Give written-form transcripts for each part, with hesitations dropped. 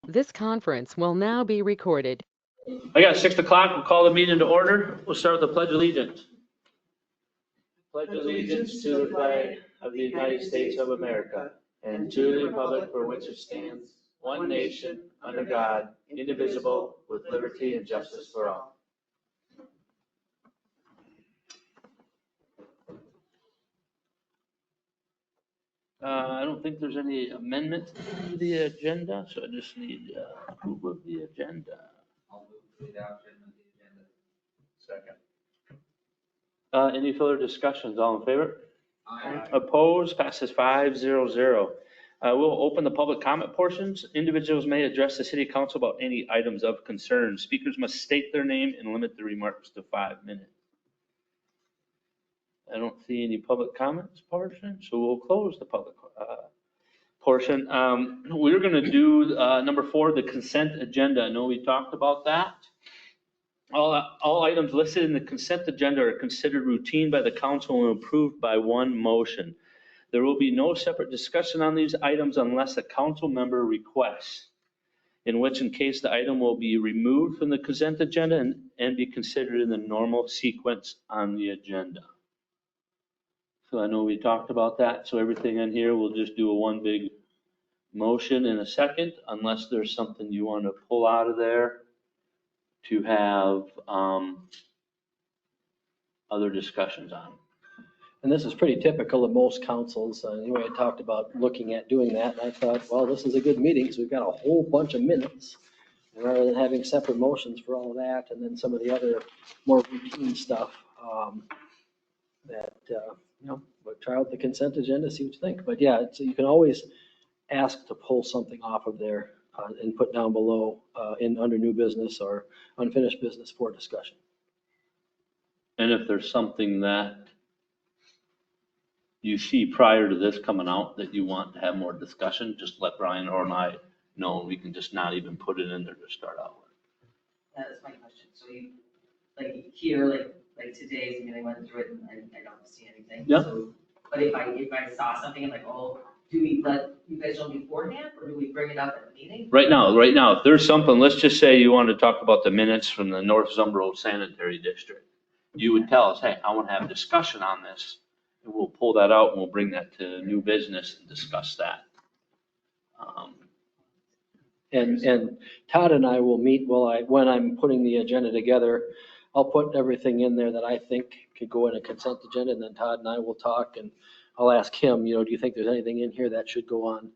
This conference will now be recorded. I got 6 o'clock. We'll call the meeting to order. We'll start with the Pledge of Allegiance. Pledge allegiance to the flag of the United States of America and to the republic for which it stands, one nation, under God, indivisible, with liberty and justice for all. I don't think there's any amendments to the agenda, so I just need approval of the agenda. I'll move the adoption of the agenda. Second. Any further discussions? All in favor? Aye. Opposed? Passes 5-0-0. We'll open the public comment portions. Individuals may address the city council about any items of concern. Speakers must state their name and limit their remarks to 5 minutes. I don't see any public comments portion, so we'll close the public portion. We're going to do number 4, the consent agenda. I know we talked about that. All items listed in the consent agenda are considered routine by the council and approved by one motion. There will be no separate discussion on these items unless a council member requests, in case the item will be removed from the consent agenda and be considered in the normal sequence on the agenda. So I know we talked about that, so everything in here, we'll just do a one big motion in a second, unless there's something you want to pull out of there to have other discussions on. And this is pretty typical of most councils. Anyway, I talked about looking at doing that, and I thought, well, this is a good meeting because we've got a whole bunch of minutes. And rather than having separate motions for all of that, and then some of the other more routine stuff, we'll try out the consent agenda, see what you think. But yeah, so you can always ask to pull something off of there and put down below under new business or unfinished business for discussion. And if there's something that you see prior to this coming out that you want to have more discussion, just let Brian or I know. We can just not even put it in there to start out with. That's my question. So you, like here, like today's, I mean, I went through it and I don't see anything. Yeah. So, but if I saw something, I'm like, oh, do we let you guys know beforehand or do we bring it up at the meeting? Right now, if there's something, let's just say you want to talk about the minutes from the North Zumbro Sanitary District. You would tell us, hey, I want to have a discussion on this. And we'll pull that out and we'll bring that to new business and discuss that. And Todd and I will meet when I'm putting the agenda together. I'll put everything in there that I think could go in a consent agenda, and then Todd and I will talk, and I'll ask him, do you think there's anything in here that should go on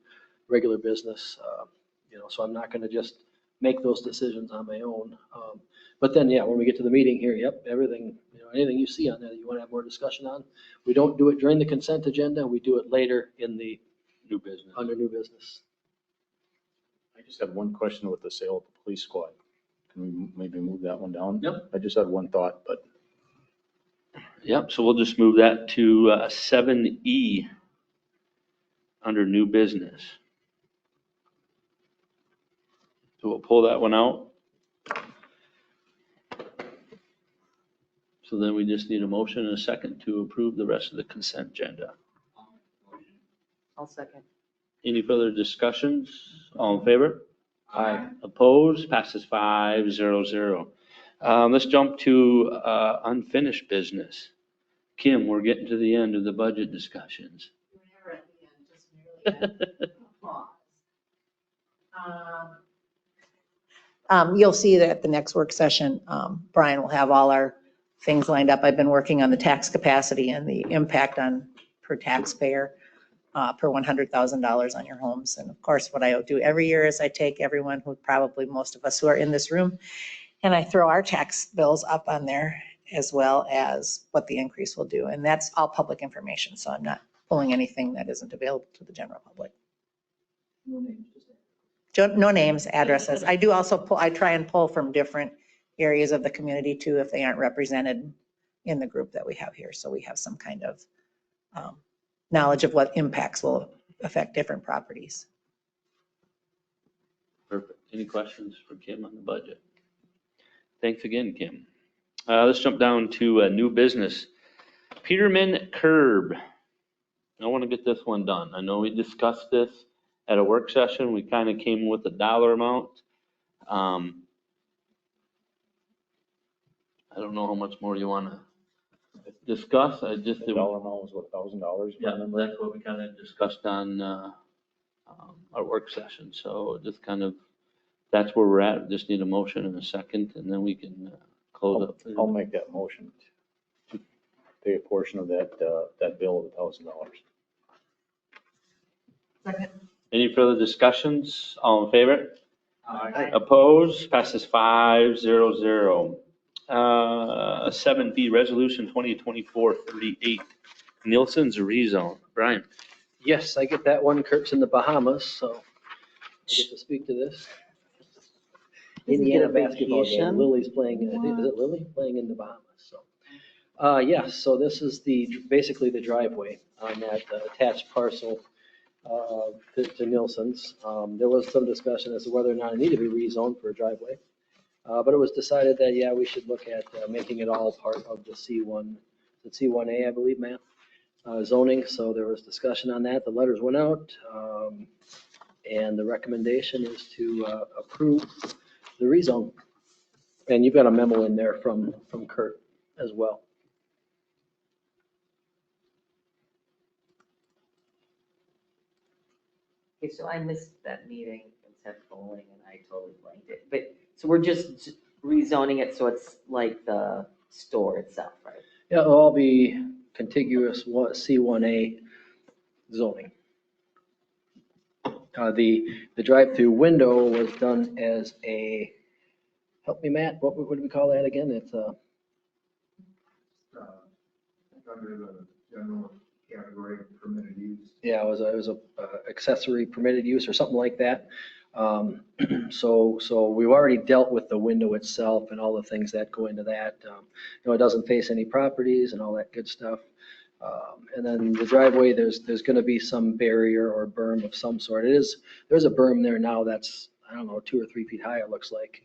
regular business? So I'm not going to just make those decisions on my own. But then, when we get to the meeting here, everything, anything you see on there that you want to have more discussion on, we don't do it during the consent agenda. We do it later in the New business. Under new business. I just had one question with the sale of the police squad. Can we maybe move that one down? Yep. I just had one thought, but. Yep, so we'll just move that to 7E under new business. So we'll pull that one out. So then we just need a motion and a second to approve the rest of the consent agenda. I'll second. Any further discussions? All in favor? Aye. Opposed? Passes 5-0-0. Let's jump to unfinished business. Kim, we're getting to the end of the budget discussions. We're never at the end, just merely at applause. You'll see that at the next work session, Brian will have all our things lined up. I've been working on the tax capacity and the impact on per taxpayer per $100,000 on your homes. And of course, what I do every year is I take everyone who probably most of us who are in this room, and I throw our tax bills up on there as well as what the increase will do. And that's all public information. So I'm not pulling anything that isn't available to the general public. No names, addresses. I do also pull, I try and pull from different areas of the community too, if they aren't represented in the group that we have here. So we have some kind of knowledge of what impacts will affect different properties. Perfect. Any questions for Kim on the budget? Thanks again, Kim. Let's jump down to new business. Peterman curb. I want to get this one done. I know we discussed this at a work session. We kind of came with a dollar amount. I don't know how much more you want to discuss. I just. The dollar amount was what, $1,000? if I Yeah, remember? that's what we kind of discussed on our work session. So just kind of, that's where we're at. Just need a motion in a second, and then we can close up. I'll make that motion to pay a portion of that, that bill of $1,000. Second. Any further discussions? All in favor? Aye. Opposed? Passes 5-0-0. 7B, Resolution 2024-38, Nielsen's rezone. Brian? Yes, I get that one. Kurt's in the Bahamas, so I get to speak to this. Doesn't get a Indiana basketball game. vacation? Lily's playing, I think, is it Lily playing in the Bahamas? So, yes, so this is basically the driveway on that attached parcel to Nielsen's. There was some discussion as to whether or not it needed to be rezoned for a driveway. But it was decided that, yeah, we should look at making it all part of the C1, the C1A, I believe, Matt, zoning. So there was discussion on that. The letters went out. And the recommendation is to approve the rezone. And you've got a memo in there from Kurt as well. Okay, so I missed that meeting and said bowling and I totally blanked it. But, so we're just rezoning it so it's like the store itself, right? Yeah, it'll all be contiguous C1A zoning. The drive-through window was done as a, help me, Matt, what do we call that again? It's a, Under the general category of permitted use. yeah, it was a accessory permitted use or something like that. So we've already dealt with the window itself and all the things that go into that. It doesn't face any properties and all that good stuff. And then the driveway, there's going to be some barrier or berm of some sort. There's a berm there now that's, I don't know, 2 or 3 feet high, it looks like,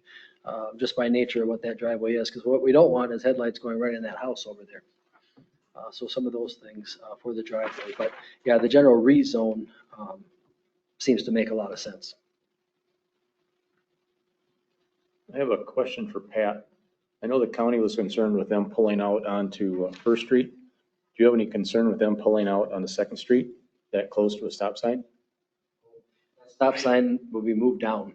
just by nature of what that driveway is. Because what we don't want is headlights going right in that house over there. So some of those things for the driveway. But yeah, the general rezone seems to make a lot of sense. I have a question for Pat. I know the county was concerned with them pulling out onto First Street. Do you have any concern with them pulling out on the Second Street, that close to a stop sign? Stop sign will be moved down.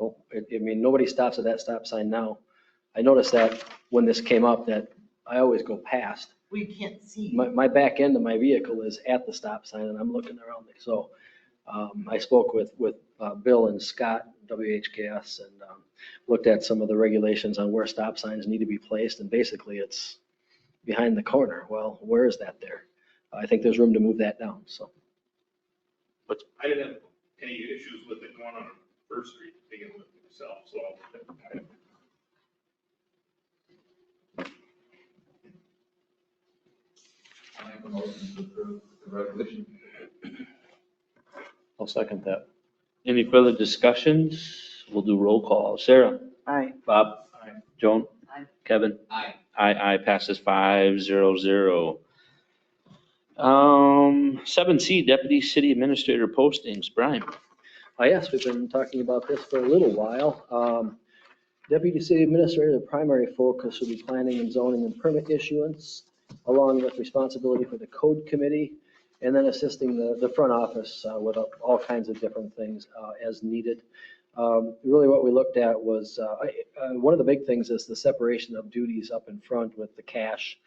Oh, I mean, nobody stops at that stop sign now. I noticed that when this came up that I always go past. We can't see. My back end of my vehicle is at the stop sign and I'm looking around me. So I spoke with Bill and Scott, WHKS, and looked at some of the regulations on where stop signs need to be placed. And basically it's behind the corner. Well, where is that there? I think there's room to move that down, so. I didn't have any issues with it going on First Street to begin with myself, so. I make a motion to approve the resolution. I'll second that. Any further discussions? We'll do roll call. Sarah? Aye. Bob? Aye. Joan? Aye. Kevin? Aye. Aye, passes 5-0-0. 7C, Deputy City Administrator postings. Brian? Yes, we've been talking about this for a little while. Deputy City Administrator, the primary focus will be planning and zoning and permit issuance, along with responsibility for the code committee, and then assisting the front office with all kinds of different things as needed. Really what we looked at was, one of the big things is the separation of duties up in front with the cash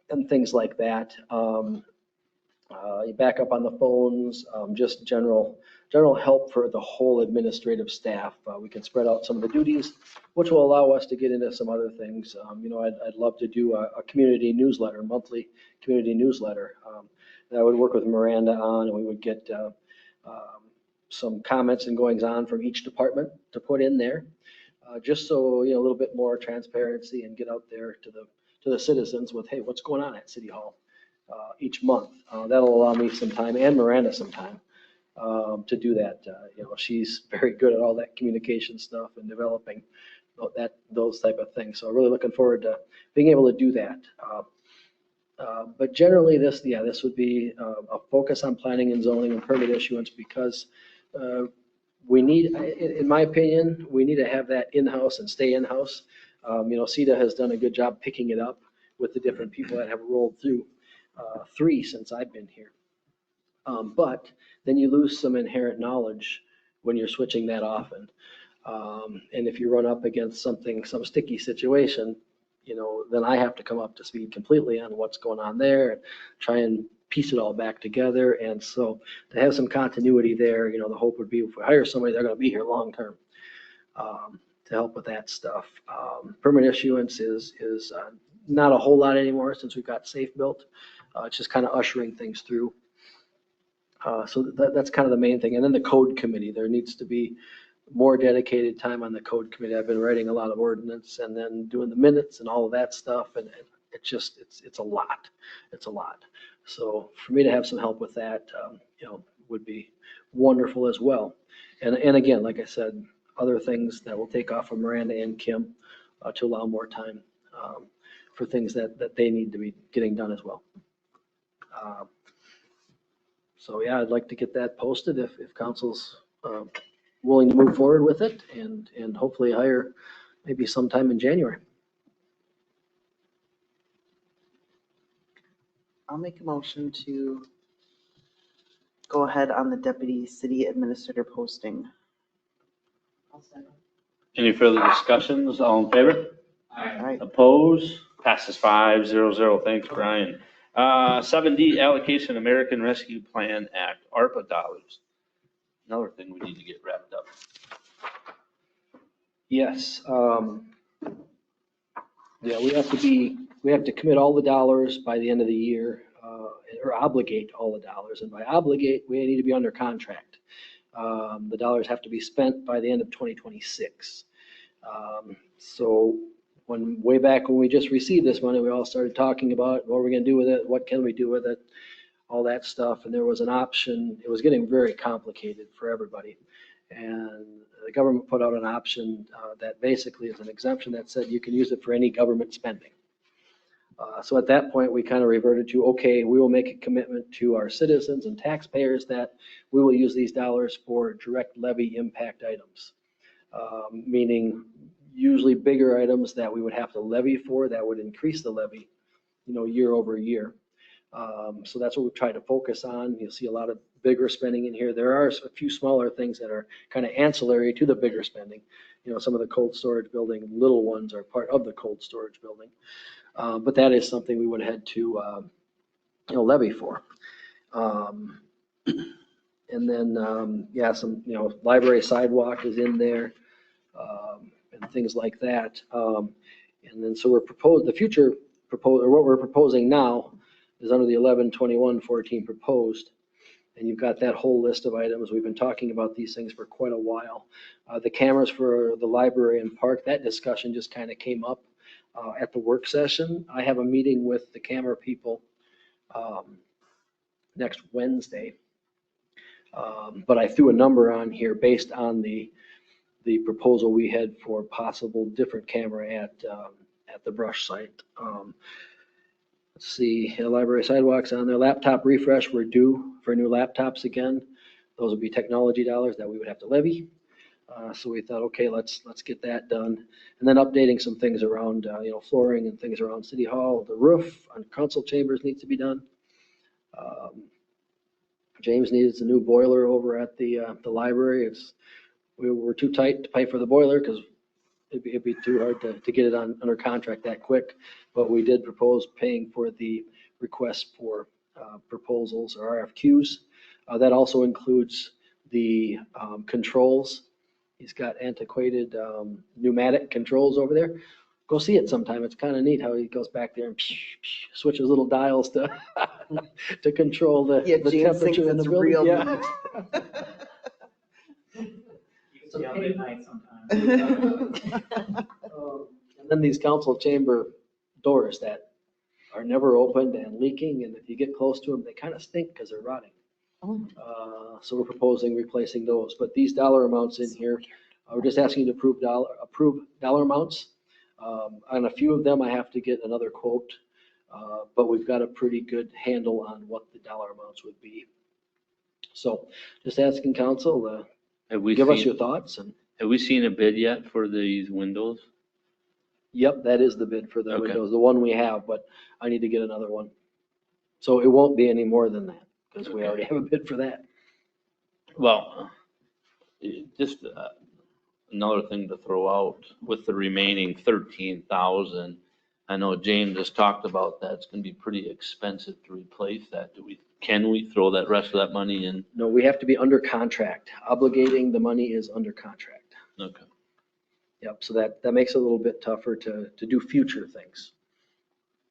and things like that. You back up on the phones, just general help for the whole administrative staff. We can spread out some of the duties, which will allow us to get into some other things. I'd love to do a community newsletter, monthly community newsletter that I would work with Miranda on, and we would get some comments and goings on from each department to put in there, just so, a little bit more transparency and get out there to the citizens with, hey, what's going on at City Hall each month. That'll allow me some time and Miranda some time to do that. She's very good at all that communication stuff and developing those type of things. So I'm really looking forward to being able to do that. But generally this would be a focus on planning and zoning and permit issuance because we need, in my opinion, we need to have that in-house and stay in-house. CETA has done a good job picking it up with the different people that have rolled through, 3 since I've been here. But then you lose some inherent knowledge when you're switching that often. And if you run up against some sticky situation, then I have to come up to speed completely on what's going on there and try and piece it all back together. And so to have some continuity there, the hope would be if we hire somebody, they're going to be here long-term to help with that stuff. Permit issuance is not a whole lot anymore since we've got Safe built. It's just kind of ushering things through. So that's kind of the main thing. And then the code committee, there needs to be more dedicated time on the code committee. I've been writing a lot of ordinance and then doing the minutes and all of that stuff. And it's a lot. It's a lot. So for me to have some help with that, would be wonderful as well. And again, like I said, other things that will take off of Miranda and Kim to allow more time for things that they need to be getting done as well. So yeah, I'd like to get that posted if council's willing to move forward with it and hopefully hire maybe sometime in January. I'll make a motion to go ahead on the deputy city administrator posting. Any further discussions? All in favor? Aye. Oppose? Passes 5-0-0. Thanks, Brian. 7D, allocation American Rescue Plan Act, ARPA dollars. Another thing we need to get wrapped up. Yes. Yeah, we have to commit all the dollars by the end of the year, or obligate all the dollars. And by obligate, we need to be under contract. The dollars have to be spent by the end of 2026. So way back when we just received this money, we all started talking about what we're going to do with it, what can we do with it, all that stuff. And there was an option. It was getting very complicated for everybody. And the government put out an option that basically is an exemption that said you can use it for any government spending. So at that point, we kind of reverted to, okay, we will make a commitment to our citizens and taxpayers that we will use these dollars for direct levy impact items, meaning usually bigger items that we would have to levy for that would increase the levy, year over year. So that's what we've tried to focus on. You'll see a lot of bigger spending in here. There are a few smaller things that are kind of ancillary to the bigger spending. Some of the cold storage building, little ones are part of the cold storage building. But that is something we would have had to, levy for. And then, some, library sidewalk is in there, and things like that. And then, so what we're proposing now is under the 11/21/14 proposed. And you've got that whole list of items. We've been talking about these things for quite a while. The cameras for the library and park, that discussion just kind of came up at the work session. I have a meeting with the camera people next Wednesday. But I threw a number on here based on the proposal we had for possible different camera at the brush site. Let's see, library sidewalks on there. Laptop refresh, we're due for new laptops again. Those would be technology dollars that we would have to levy. So we thought, okay, let's get that done. And then updating some things around, flooring and things around City Hall. The roof on council chambers needs to be done. James needs a new boiler over at the library. We were too tight to pay for the boiler because it'd be too hard to get it under contract that quick. But we did propose paying for the request for proposals or RFQs. That also includes the controls. He's got antiquated pneumatic controls over there. Go see it sometime. It's kind of neat how he goes back there and switches little dials to to control the James thinks temperature in the it's building. real Yeah. And then these council chamber doors that are never opened and leaking, and if you get close to them, they kind of stink because they're rotting. So we're proposing replacing those. But these dollar amounts in here, we're just asking you to approve dollar amounts. On a few of them, I have to get another quote But we've got a pretty good handle on what the dollar amounts would be. So just asking council, Have we give us your seen, thoughts and, have we seen a bid yet for these windows? yep, that is the bid for the Okay. windows, the one we have, but I need to get another one. So it won't be any more than that because we Okay. already have a bid for that. Well, just another thing to throw out with the remaining 13,000. I know James has talked about that. It's going to be pretty expensive to replace that. Can we throw that rest of that money in? No, we have to be under contract. Obligating the money is under contract. Okay. Yep, so that makes it a little bit tougher to do future things.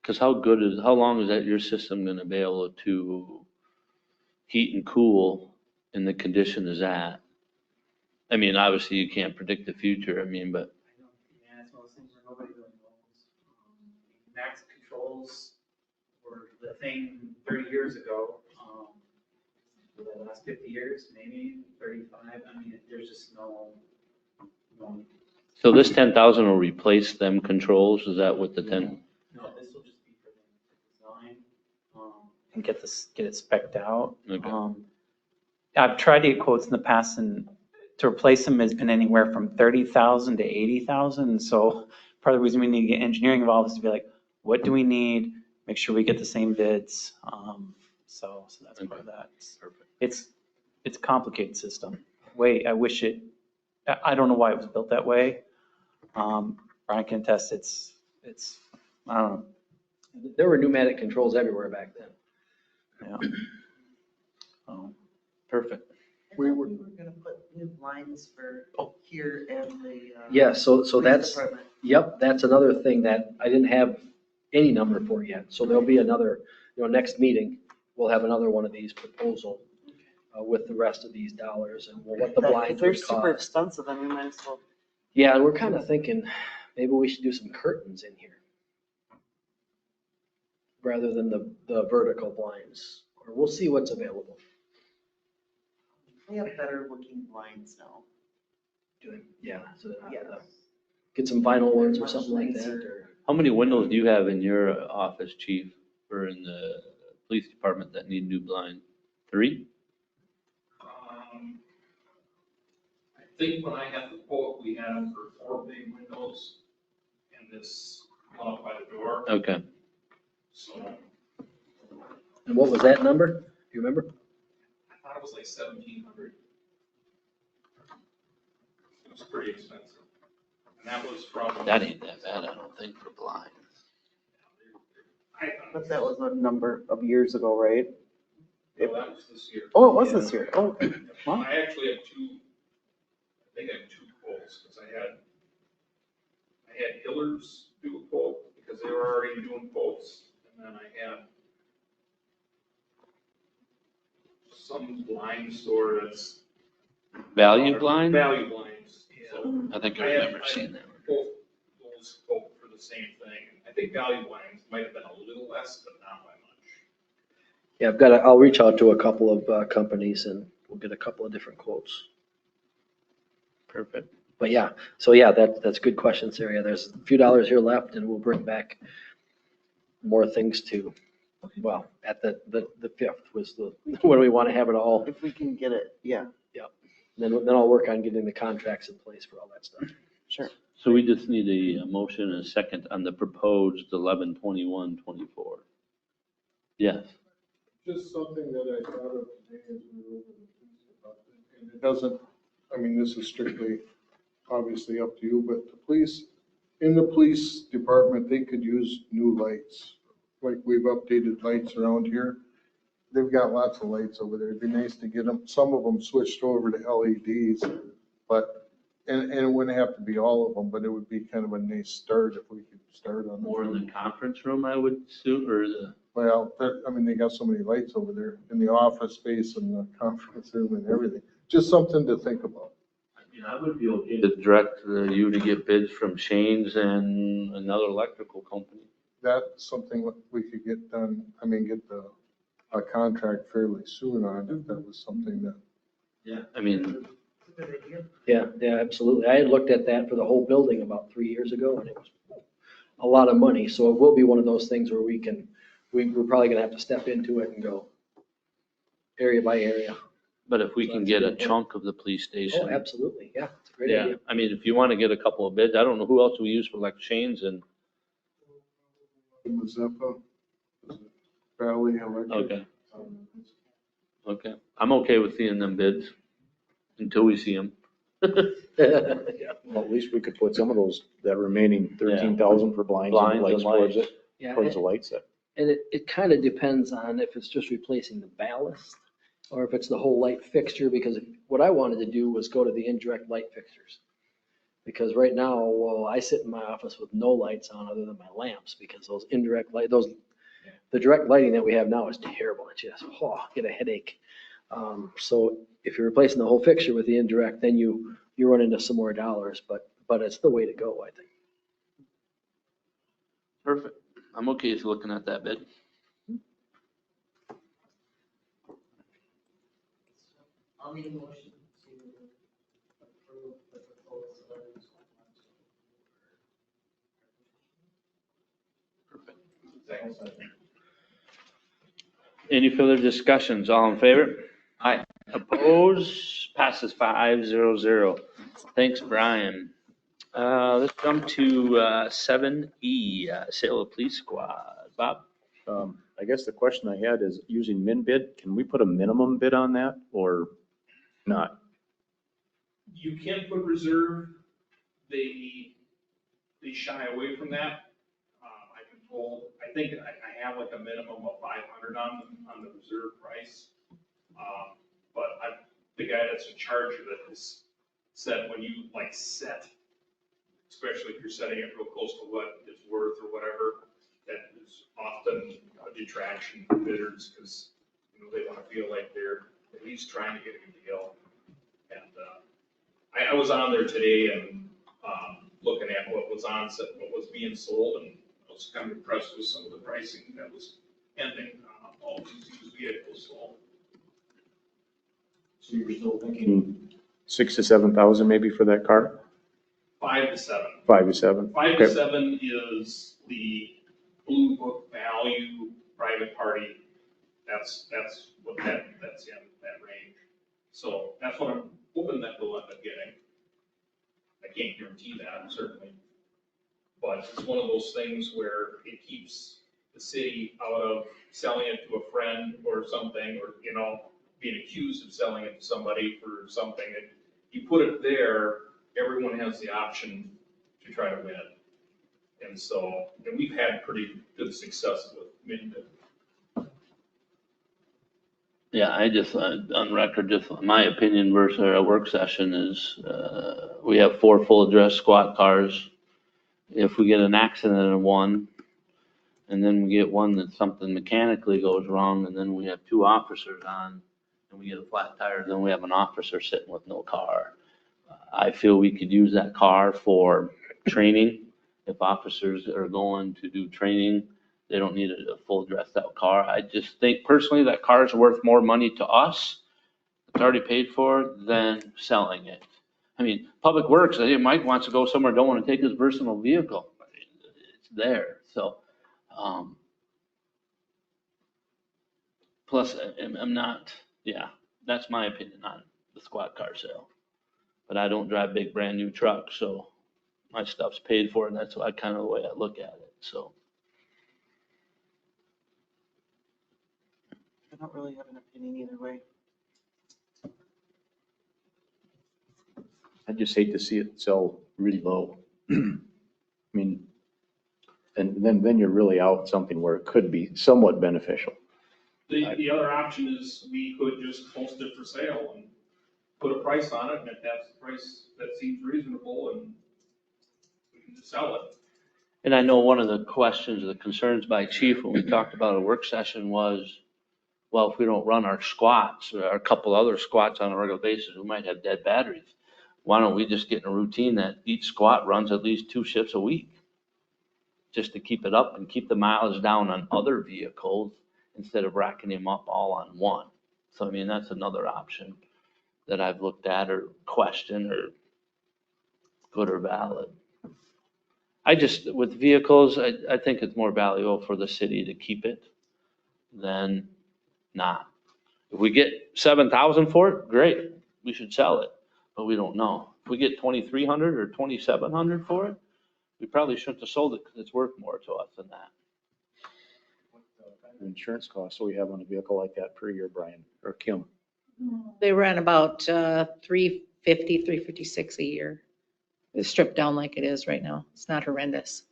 Because how long is that your system going to be able to heat and cool in the condition is that? I mean, obviously you can't predict the future. I mean, but Yeah, it's one of those things where nobody really knows. Max controls were the thing 30 years ago. For the last 50 years, maybe 35. I mean, there's just no. so this 10,000 will replace them controls? Is that what the 10? No, this will just be for them to design and get it spec'd out. Okay. I've tried to get quotes in the past, and to replace them has been anywhere from 30,000 to 80,000. So part of the reason we need to get engineering involved is to be like, what do we need? Make sure we get the same bids. So that's part of that. Perfect. It's a complicated system. I wish I don't know why it was built that way. Brian can attest, it's, I don't know. There were pneumatic controls everywhere back then. Yeah. Perfect. We were gonna put new blinds for here and the. Yeah, so police that's, department. yep, that's another thing that I didn't have any number for yet. So there'll be another, next meeting, we'll have another one of these proposal with the rest of these dollars and what the If blinds they're would super cost. expensive, then we might as well. Yeah, and we're kind of thinking, maybe we should do some curtains in here rather than the vertical blinds, or we'll see what's available. We have better looking blinds now. Yeah, so they're not, Yeah. get some vinyl ones or Much something like that, nicer. or. How many windows do you have in your office, chief, or in the police department that need new blind? 3? I think when I had the quote, we had it for 4 big windows and this one up by the door, Okay. so And what was that number? Do you remember? I thought it was like 1,700. It was pretty expensive. And that was from. That ain't that bad, I don't think, for blinds. I thought But that was a number of years ago, right? No, that was this year. Oh, it was this year. Oh, wow. I actually had I think I had 2 quotes, because I had Hiller's do a quote, because they were already doing quotes, and then I had some blind store that's. Value blind? Value blinds. So I think I had- remember seeing that. Both those quote for the same thing. I think value blinds might have been a little less, but not by much. Yeah, I'll reach out to a couple of companies and we'll get a couple of different quotes. Perfect. But yeah, so yeah, that's good questions there. Yeah, there's a few dollars here left and we'll bring back more things to, well, at the 5th was when we want to have it all. If we can get it, yeah, Then I'll work on getting the contracts in place for all that stuff. sure. So we just need a motion and a second on the proposed 11/21/24. Yes. Just something that I thought of today as we were over the police department, and it doesn't, I mean, this is strictly obviously up to you, but in the police department, they could use new lights. Like we've updated lights around here. They've got lots of lights over there. It'd be nice to get them, some of them switched over to LEDs, but, and it wouldn't have to be all of them, but it would be kind of a nice start if we could start on. More in the conference room, I would assume, or the, Well, I mean, they got so many lights over there in the office space and the conference room and everything. Just something to think about. I would be okay to direct you to get bids from Shane's and another electrical company. That's something that we could get done, I mean, get a contract fairly soon on if that was something that. Yeah. I mean, Yeah, absolutely. I had looked at that for the whole building about 3 years ago and it was a lot of money. So it will be one of those things where we're probably gonna have to step into it and go area by area. But if we can get a chunk of the police Oh, station. absolutely, yeah, it's a great Yeah, idea. I mean, if you want to get a couple of bids, I don't know who else we use for like chains and, Mazeppa, Valley Electric. okay, okay. I'm okay with seeing them bids until we see them. Yeah, Well, at least we could put some of those, that remaining 13,000 for blinds and Blinds and lights towards lights. it, Yeah, towards the light set. and it kind of depends on if it's just replacing the ballast or if it's the whole light fixture, because what I wanted to do was go to the indirect light fixtures. Because right now, well, I sit in my office with no lights on other than my lamps, because those indirect light, the direct lighting that we have now is terrible. It's just, get a headache. So if you're replacing the whole fixture with the indirect, then you run into some more dollars, but it's the way to go, I think. Perfect. I'm okay with looking at that bid. I'll make a motion to approve the proposal. Any further discussions? All in favor? Aye. Oppose? Passes 5-0-0. Thanks, Brian. Let's jump to 7E, sale of police squad. Bob? I guess the question I had is using min bid, can we put a minimum bid on that or not? You can put reserve, they shy away from that. I've been told, I think I have like a minimum of 500 on the reserve price. But the guy that's in charge of it has said when you like set, especially if you're setting it real close to what it's worth or whatever, that is often a detraction for bidders because, they want to feel like they're at least trying to get a good deal. And I was on there today and looking at what was being sold, and I was kind of impressed with some of the pricing that was ending all these used vehicles. So you're still thinking 6,000 to 7,000 maybe for that car? 5 to 7. 5 to 7? 5 to Okay. 7 is the Blue Book value private party. That's what that's in that range. So that's what I'm hoping that we'll end up getting. I can't guarantee that, certainly. But it's one of those things where it keeps the city out of selling it to a friend or something, or, being accused of selling it to somebody for something. And you put it there, everyone has the option to try to win. And so, and we've had pretty good success with Minden. Yeah, I just, on record, just my opinion versus our work session is, we have 4 full address squad cars. If we get an accident in one, and then we get one that something mechanically goes wrong, and then we have 2 officers on, and we get a flat tire, then we have an officer sitting with no car. I feel we could use that car for training. If officers are going to do training, they don't need a full dressed out car. I just think personally that car is worth more money to us, it's already paid for, than selling it. I mean, Public Works, I think Mike wants to go somewhere, don't want to take his personal vehicle. It's there, so. Plus, I'm not, yeah, that's my opinion on the squad car sale. But I don't drive big brand new trucks, so my stuff's paid for, and that's kind of the way I look at it, so. I don't really have an opinion either way. I just hate to see it sell really low. I mean, and then you're really out something where it could be somewhat beneficial. The other option is we could just post it for sale and put a price on it, and if that's the price that seems reasonable, and we can just sell it. And I know one of the questions or the concerns by chief when we talked about a work session was, well, if we don't run our squats or a couple other squats on a regular basis, we might have dead batteries. Why don't we just get in a routine that each squat runs at least 2 shifts a week? Just to keep it up and keep the mileage down on other vehicles instead of racking them up all on one. So, I mean, that's another option that I've looked at or questioned or good or valid. I just, with vehicles, I think it's more valuable for the city to keep it than not. If we get 7,000 for it, great, we should sell it, but we don't know. If we get 2,300 or 2,700 for it, we probably shouldn't have sold it because it's worth more to us than that. What kind of insurance costs do we have on a vehicle like that per year, Brian or Kim? They run about $350, $356 a year. It's stripped down like it is right now. It's not horrendous.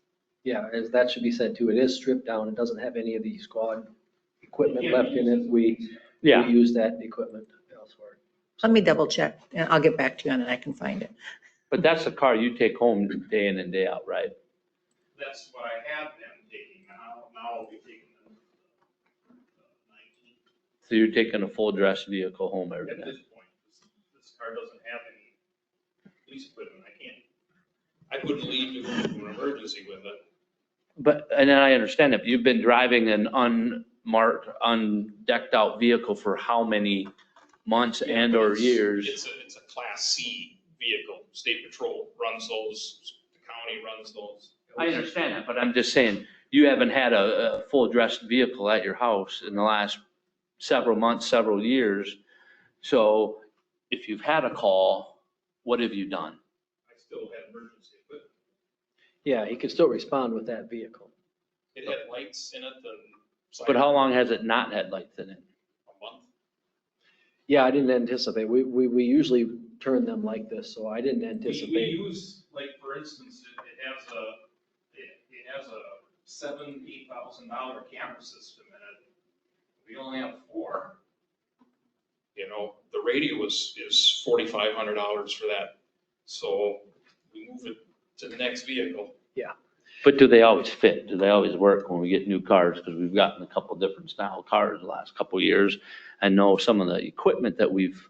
Yeah, as that should be said too, it is stripped down. It doesn't have any of the squad equipment left in it. We use that equipment elsewhere. Let me double check and I'll get back to you on it. I can find it. But that's the car you take home day in and day out, right? That's what I have been taking now I'll be taking the 19. So you're taking a full dress vehicle home every At day. this point, this car doesn't have any police equipment. I couldn't leave to go to an emergency with it. But, and then I understand that, but you've been driving an unmarked, undecked out vehicle for how many months and or years? It's a Class C vehicle. State Patrol runs those, the county runs those. I understand that, but I'm just saying, you haven't had a full dressed vehicle at your house in the last several months, several years. So if you've had a call, what have you done? I still had emergency equipment. Yeah, he could still respond with that vehicle. It had lights in it and. But how long has it not had lights in it? A month. Yeah, I didn't anticipate. We usually turn them like this, so I didn't We anticipate. use, like, for instance, it has a $7,000-8,000 camera system in it. We only have 4. You know, the radio is $4,500 for that. So we move it to the next vehicle. But do they always fit? Do they always work when we get new cars? Because we've gotten a couple different style cars the last couple of years. I know some of the equipment that we've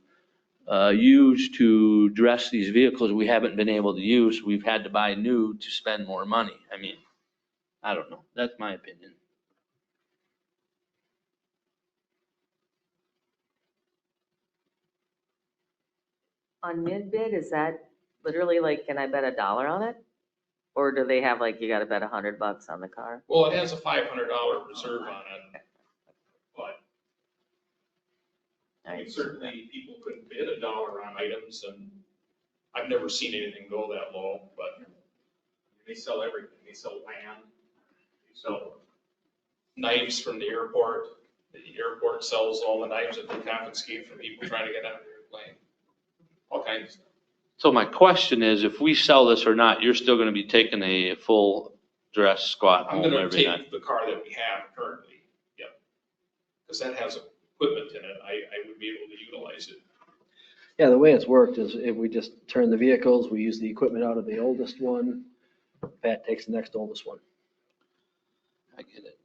used to dress these vehicles, we haven't been able to use. We've had to buy new to spend more money. I mean, I don't know. That's my opinion. On mid-bid, is that literally like, can I bet $1 on it? Or do they have like, you gotta bet $100 on the car? Well, it has a $500 reserve on it, but I mean, certainly people could bid $1 on items, and I've never seen anything go that low, but they sell everything. They sell land, they sell knives from the airport. The airport sells all the knives that they confiscate from people trying to get out of the airplane. All kinds of stuff. So my question is, if we sell this or not, you're still going to be taking a full dress squad I'm home gonna every night? take the car that we have currently, yep. Because that has equipment in it, I would be able to utilize it. Yeah, the way it's worked is if we just turn the vehicles, we use the equipment out of the oldest one. Pat takes the next oldest one. I get it.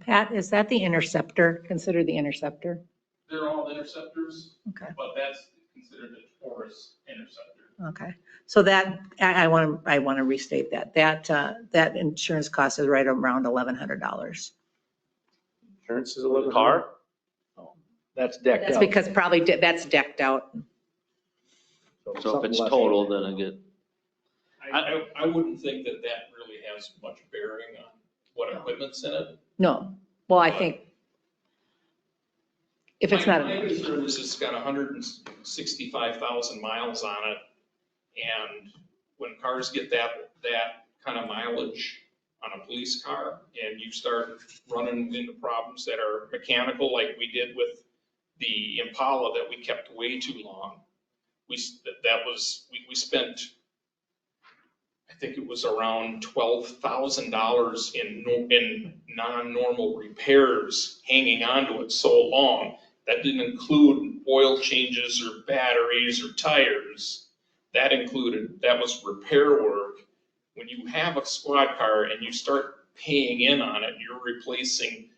Pat, is that the Interceptor? Consider the Interceptor? They're all Interceptors, Okay. but that's considered a Taurus Interceptor. Okay. So that, I want to restate that. That insurance cost is right around $1,100. Insurance is 11. Car? That's decked That's out. because probably that's decked out. So if something it's less. total, then I get, I wouldn't think that that really has much bearing on what equipment's in it. No. Well, I think if it's not. My insurance has got 165,000 miles on it, and when cars get that kind of mileage on a police car, and you start running into problems that are mechanical, like we did with the Impala that we kept way too long, we spent, I think it was around $12,000 in non-normal repairs hanging onto it so long. That didn't include oil changes or batteries or tires. That was repair work. When you have a squad car and you start paying in on it, you're replacing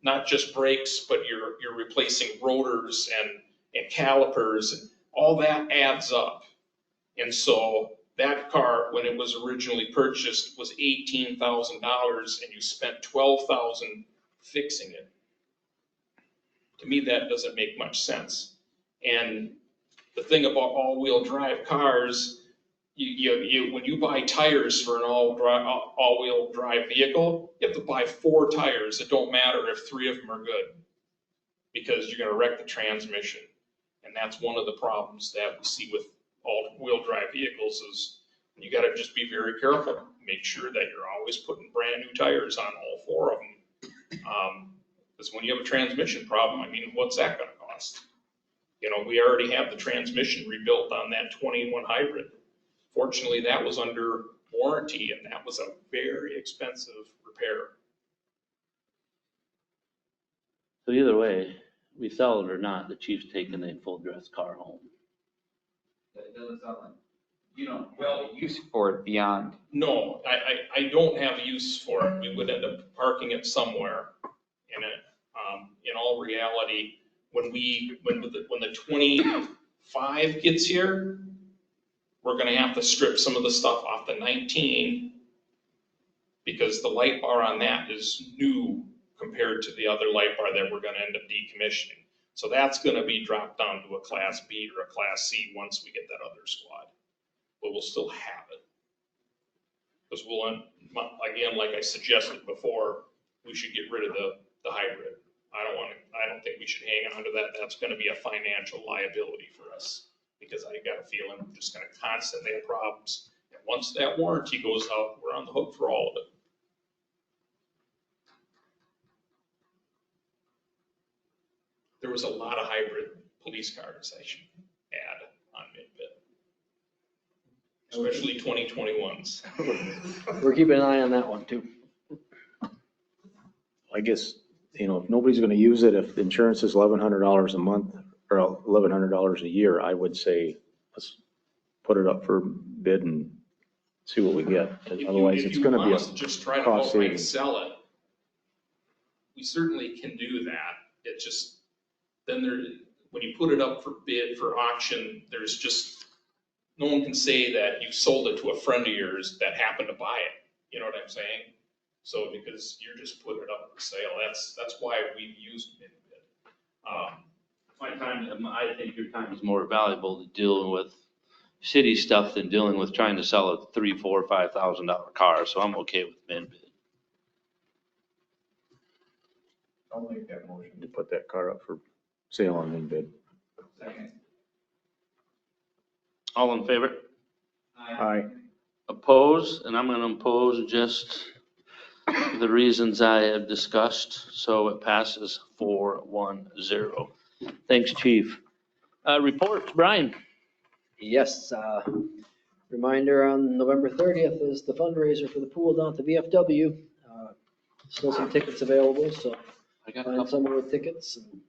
not just brakes, but you're replacing rotors and calipers, and all that adds up. And so that car, when it was originally purchased, was $18,000, and you spent $12,000 fixing it. To me, that doesn't make much sense. And the thing about all-wheel drive cars, when you buy tires for an all-wheel drive vehicle, you have to buy 4 tires. It don't matter if 3 of them are good, because you're gonna wreck the transmission. And that's one of the problems that we see with all-wheel drive vehicles is you gotta just be very careful. Make sure that you're always putting brand new tires on all 4 of them. Because when you have a transmission problem, I mean, what's that gonna cost? You know, we already have the transmission rebuilt on that 21 hybrid. Fortunately, that was under warranty, and that was a very expensive repair. So either way, we sell it or not, the chief's taking a full dress car home. That doesn't sound like, you know, well, use for it beyond. No, I don't have a use for it. We would end up parking it somewhere in it. In all reality, when the 25 gets here, we're gonna have to strip some of the stuff off the 19 because the light bar on that is new compared to the other light bar that we're gonna end up decommissioning. So that's gonna be dropped down to a Class B or a Class C once we get that other squad. But we'll still have it. Because we'll, again, like I suggested before, we should get rid of the hybrid. I don't think we should hang on to that. That's gonna be a financial liability for us. Because I got a feeling we're just gonna constantly have problems. And once that warranty goes out, we're on the hook for all of it. There was a lot of hybrid police cars I should add on Midbit. Especially 2021s. We're keeping an eye on that one too. I guess, you know, if nobody's gonna use it, if the insurance is $1,100 a month or $1,100 a year, I would say, let's put it up for bid and see what we get. 'Cause otherwise, it's gonna be If you want us to just try to cost outright savings. sell it, we certainly can do that. It just, then when you put it up for bid, for auction, there's just, no one can say that you sold it to a friend of yours that happened to buy it. You know what I'm saying? So because you're just putting it up for sale, that's why we've used Midbit. I think your time is more valuable to dealing with city stuff than dealing with trying to sell a $3,000, $4,000, $5,000 car, so I'm okay with Midbit. I'll make that motion to put that car up for sale on Midbid. Second. All in favor? Aye. Oppose, and I'm gonna oppose just the reasons I have discussed, so it passes 4-1-0. Thanks, chief. Reports, Brian? Yes, reminder on November 30th is the fundraiser for the pool down at the VFW. Still some tickets available, so I got a find couple. someone with tickets and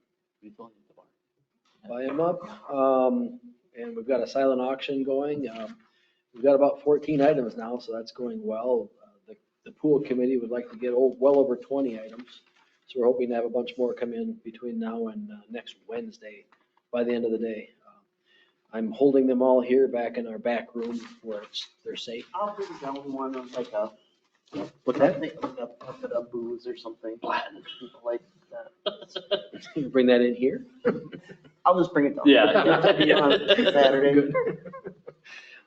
buy them up. And we've got a silent auction going. We've got about 14 items now, so that's going well. The pool committee would like to get well over 20 items. So we're hoping to have a bunch more come in between now and next Wednesday by the end of the day. I'm holding them all here back in our back room where they're safe. I'll bring down one of like a, What's that? like a bucket of booze or something. People like that. You bring that in here? I'll just bring it down. Yeah. On Saturday.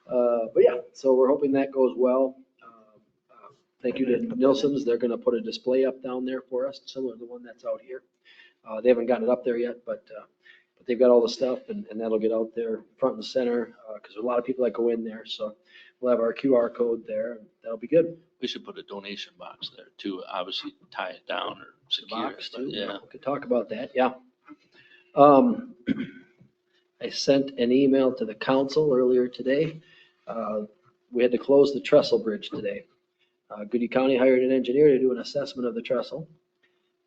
But yeah, so we're hoping that goes well. Thank you to Nilsson's. They're going to put a display up down there for us, similar to the one that's out here. They haven't gotten it up there yet, but they've got all the stuff and that'll get out there front and center because there's a lot of people that go in there. So we'll have our QR code there and that'll be good. We should put a donation box there too, obviously tie it down or The secure box it, too. but yeah. We could talk about that, yeah. I sent an email to the council earlier today. We had to close the trestle bridge today. Goodie County hired an engineer to do an assessment of the trestle.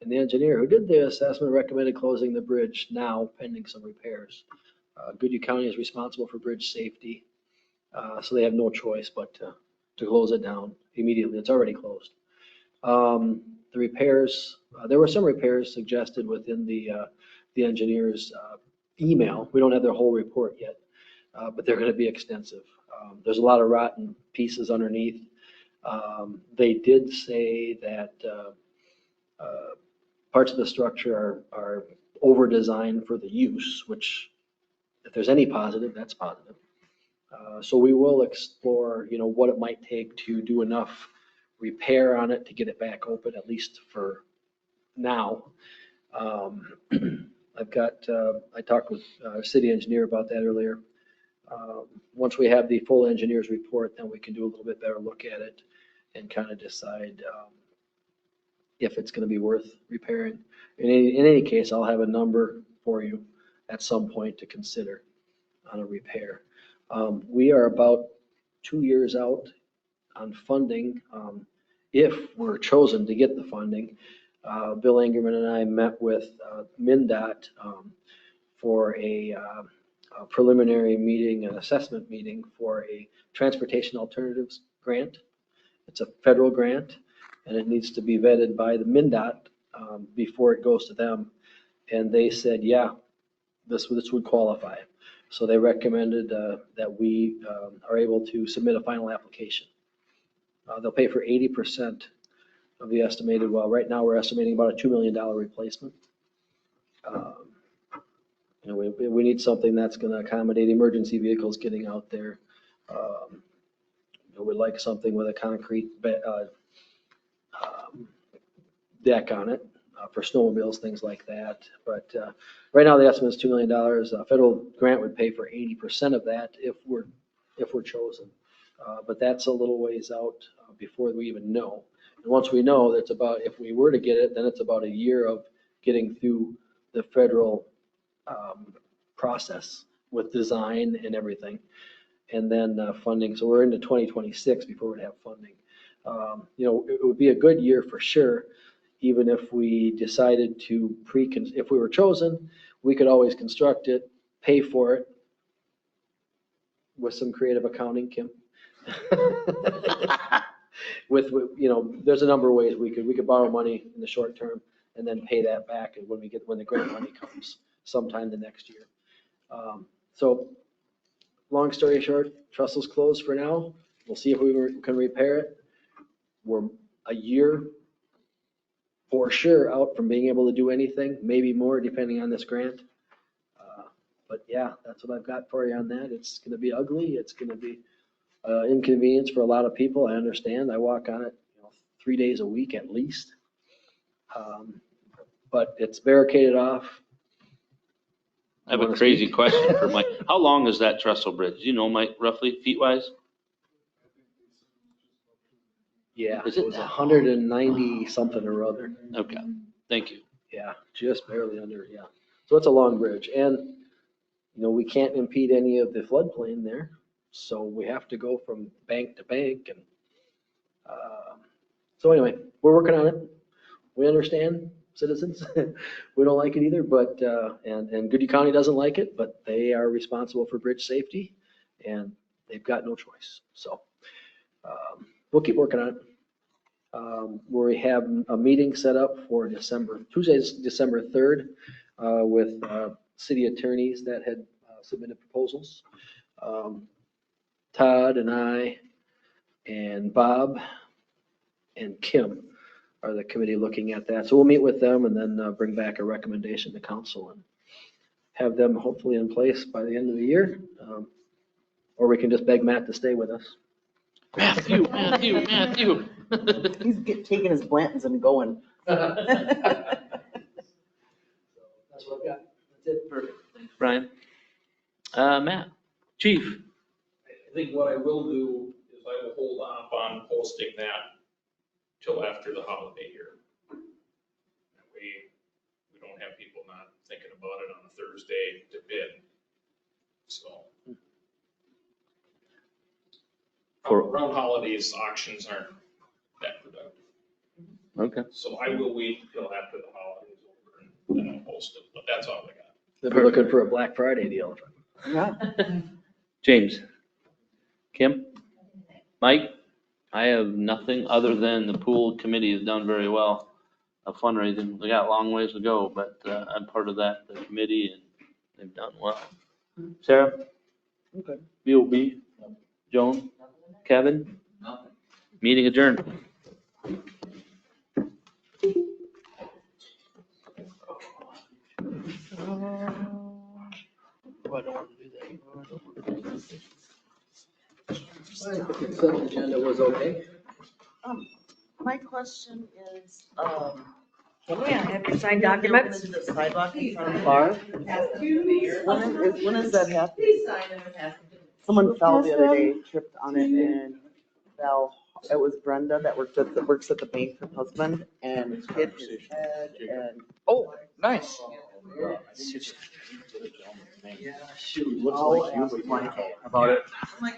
And the engineer who did the assessment recommended closing the bridge now pending some repairs. Goodie County is responsible for bridge safety. So they have no choice but to close it down immediately. It's already closed. The repairs, there were some repairs suggested within the engineer's email. We don't have their whole report yet, but they're going to be extensive. There's a lot of rotten pieces underneath. They did say that parts of the structure are over-designed for the use, which if there's any positive, that's positive. So we will explore, what it might take to do enough repair on it to get it back open, at least for now. I talked with our city engineer about that earlier. Once we have the full engineer's report, then we can do a little bit better look at it and kind of decide if it's going to be worth repairing. In any case, I'll have a number for you at some point to consider on a repair. We are about 2 years out on funding. If we're chosen to get the funding, Bill Angerman and I met with MnDOT for a preliminary meeting, an assessment meeting for a transportation alternatives grant. It's a federal grant, and it needs to be vetted by the MnDOT before it goes to them. And they said, yeah, this would qualify. So they recommended that we are able to submit a final application. They'll pay for 80% of the estimated, well, right now we're estimating about a $2 million replacement. We need something that's going to accommodate emergency vehicles getting out there. We'd like something with a concrete deck on it for snowmobiles, things like that. But right now the estimate is $2 million. A federal grant would pay for 80% of that if we're chosen. But that's a little ways out before we even know. And once we know, that's about, if we were to get it, then it's about a year of getting through the federal process with design and everything. And then funding. So we're into 2026 before we'd have funding. It would be a good year for sure. Even if we decided to if we were chosen, we could always construct it, pay for it with some creative accounting, Kim. There's a number of ways we could borrow money in the short term and then pay that back when the grant money comes sometime the next year. So long story short, Trestle's closed for now. We'll see if we can repair it. We're a year for sure out from being able to do anything, maybe more depending on this grant. But yeah, that's what I've got for you on that. It's going to be ugly. It's going to be inconvenience for a lot of people. I understand. I walk on it 3 days a week at least. But it's barricaded off. I have a crazy question for Mike. How long is that trestle bridge? Do you know, Mike, roughly feet wise? Yeah, Is it it was that 190 something or other. Okay, thank you. Yeah, just barely under, yeah. So it's a long bridge. And, we can't impede any of the floodplain there. So we have to go from bank to bank. And so anyway, we're working on it. We understand, citizens. We don't like it either, but, and Goodyear County doesn't like it, but they are responsible for bridge safety and they've got no choice. So we'll keep working on it. We have a meeting set up for Tuesday, December 3rd, with city attorneys that had submitted proposals. Todd and I and Bob and Kim are the committee looking at that. So we'll meet with them and then bring back a recommendation to council and have them hopefully in place by the end of the year. Or we can just beg Matt to stay with us. Matthew. He's taking his Blantons and going. That's what I've got. That's it. Perfect. Thanks, Brian. Matt, Chief. I think what I will do is I will hold off on posting that till after the holiday here. That way, we don't have people not thinking about it on a Thursday to bid. So. Around holidays, auctions aren't that productive. Okay. So I will wait until after the holidays over and then I'll post it, but that's all I got. They'll be looking for a Black Friday deal. Yeah. James. Kim? Mike? I have nothing other than the pool committee has done very well of fundraising. We got a long ways to go, but I'm part of that, the committee, and they've done well. Sarah? Okay. BOB? Joan? Kevin? Meeting adjourned. I don't want to do that. The consent agenda was okay. My question is, Yeah, have you signed when they're documents? gonna do the sidewalk in front of the bar? When is that happening? Please sign them and pass them. Someone fell the other day, tripped on it and fell. It was Brenda that works at the bank, her husband, and hit his head and. Oh, nice. Looks like you, but About it. I'm like,